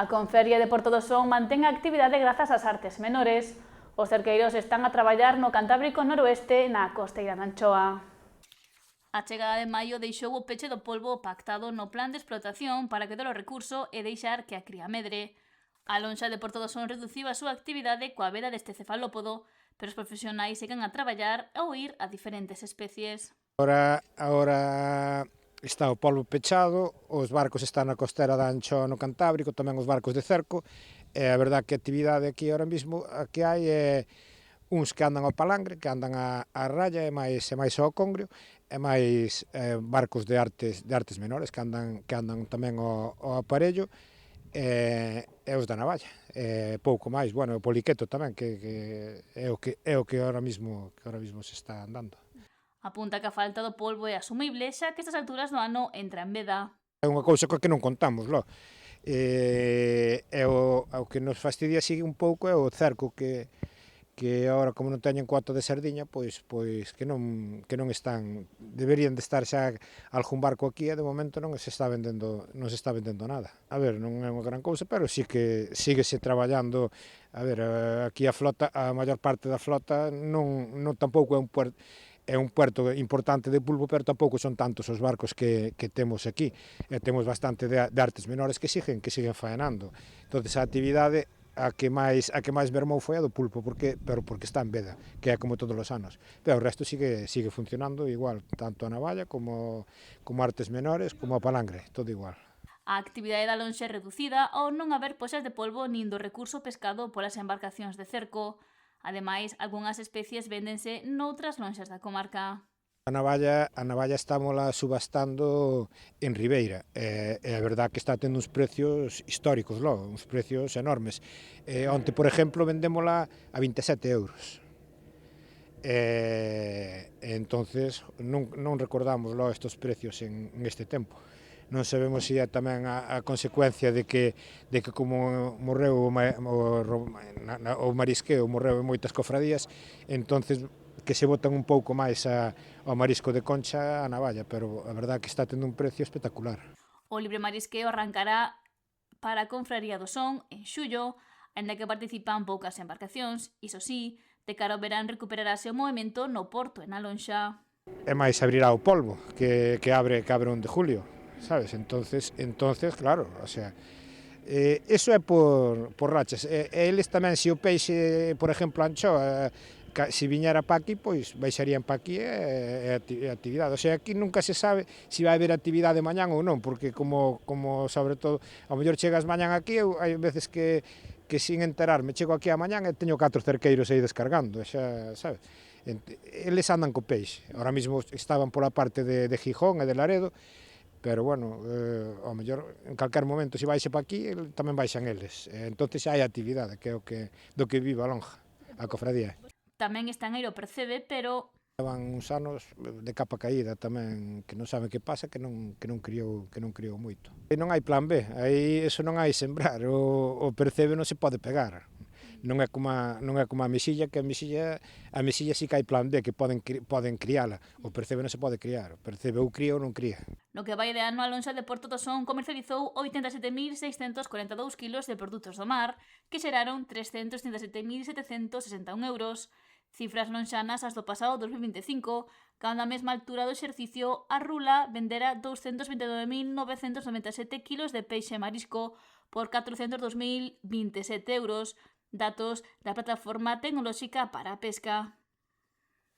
A Conferria de Porto do Son mantén a actividade grazas ás artes menores. Os cerqueiros están a traballar no Cantábrico noroeste na costeira da Anchoa. A chegada de maio deixou o peche do polvo pactado no plan de explotación para quedar o recurso e deixar que a cría medre. A lonxa de Porto do Son reduciu a súa actividade coa veda deste cefalópodo, pero os profesionais seguen a traballar ao ir a diferentes especies. Ahora está o polvo pechado, os barcos están na costera da Anchoa no Cantábrico, tamén os barcos de cerco, e a verdad que a actividade aquí ahora mesmo a que hai é uns que andan ao palangre, que andan a raya e máis ao congrio, e máis barcos de artes menores que andan tamén ao aparello, e os da navalla, pouco máis, bueno, o poliqueto tamén, que é o que ahora mesmo se está andando. Apunta que a falta do polvo é asumible, xa que estas alturas do ano entra en veda. É unha cousa coa que non contamos, lo. O que nos fastidia sigue un pouco é o cerco que agora, como non teñen cuota de sardiña, pois que non están, deberían de estar xa algún barco aquí e de momento non se está vendendo nada. A ver, non é unha gran cousa, pero sí que síguese traballando. A ver, aquí a maior parte da flota non tampouco é un puerto importante de pulpo, pero tampouco son tantos os barcos que temos aquí, e temos bastante de artes menores que siguen faenando. Entonces a actividade a que máis mermou foi a do pulpo, pero porque está en veda, que é como todos os anos. Pero o resto sigue funcionando igual, tanto a navalla como artes menores, como a palangre, todo igual. A actividade da lonxa é reducida ao non haber poxas de polvo nin do recurso pescado polas embarcacións de cerco. Ademais, algunhas especies véndense noutras lonxas da comarca. A navalla estámola subastando en Ribeira, e a verdad que está tendo uns precios históricos, uns precios enormes. Onte, por exemplo, vendémola a 27 euros. Entonces non recordamos estes precios en este tempo. Non sabemos se é tamén a consecuencia de que como morreu o marisqueo, morreu en moitas cofradías, entonces que se botan un pouco máis ao marisco de concha a navalla, pero a verdade que está tendo un precio espectacular. O libre marisqueo arrancará para a Confraría do Son en xullo, aínda que participan poucas embarcacións, iso sí, de cara ao verán recuperarase o movimento no porto e na lonxa. E máis abrirá o polvo, que abre o 1 de julio, sabes? Entonces claro, o sea, eso é por rachas. Eles tamén, se o peixe, por exemplo, a anchoa, se viñera pa aquí, pois baixarían pa aquí e actividade. O sea, aquí nunca se sabe se vai haber actividade mañán ou non, porque como sobre todo, ao mellor chegas mañán aquí, hai veces que sin enterarme, chego aquí a mañán e teño 4 cerqueiros aí descargando, xa, sabes? Eles andan co peixe. Ahora mesmo estaban pola parte de Gijón e de Laredo, pero bueno, ao mellor en calquer momento se baixe pa aquí, tamén baixan eles. Entonces xa hai actividade, que é do que vive a lonja, a cofradía. Tamén está en Eiro Percebe, pero levan uns anos de capa caída tamén, que non sabe que pasa, que non criou moito. E non hai plan B, aí eso non hai sembrar, o Percebe non se pode pegar. Non é como a Mesilla, que a Mesilla sí que hai plan B, que poden criala. O Percebe non se pode criar, o Percebe ou cría ou non cría. No que vai de ano, a lonxa de Porto do Son comercializou 87.642 kilos de produtos do mar, que xeraron 337.761 euros. Cifras lonxanas as do pasado 2025, cando a mesma altura do exercicio a Rula vendera 229.997 kilos de peixe marisco por 402.027 euros, datos da plataforma tecnolóxica para a pesca.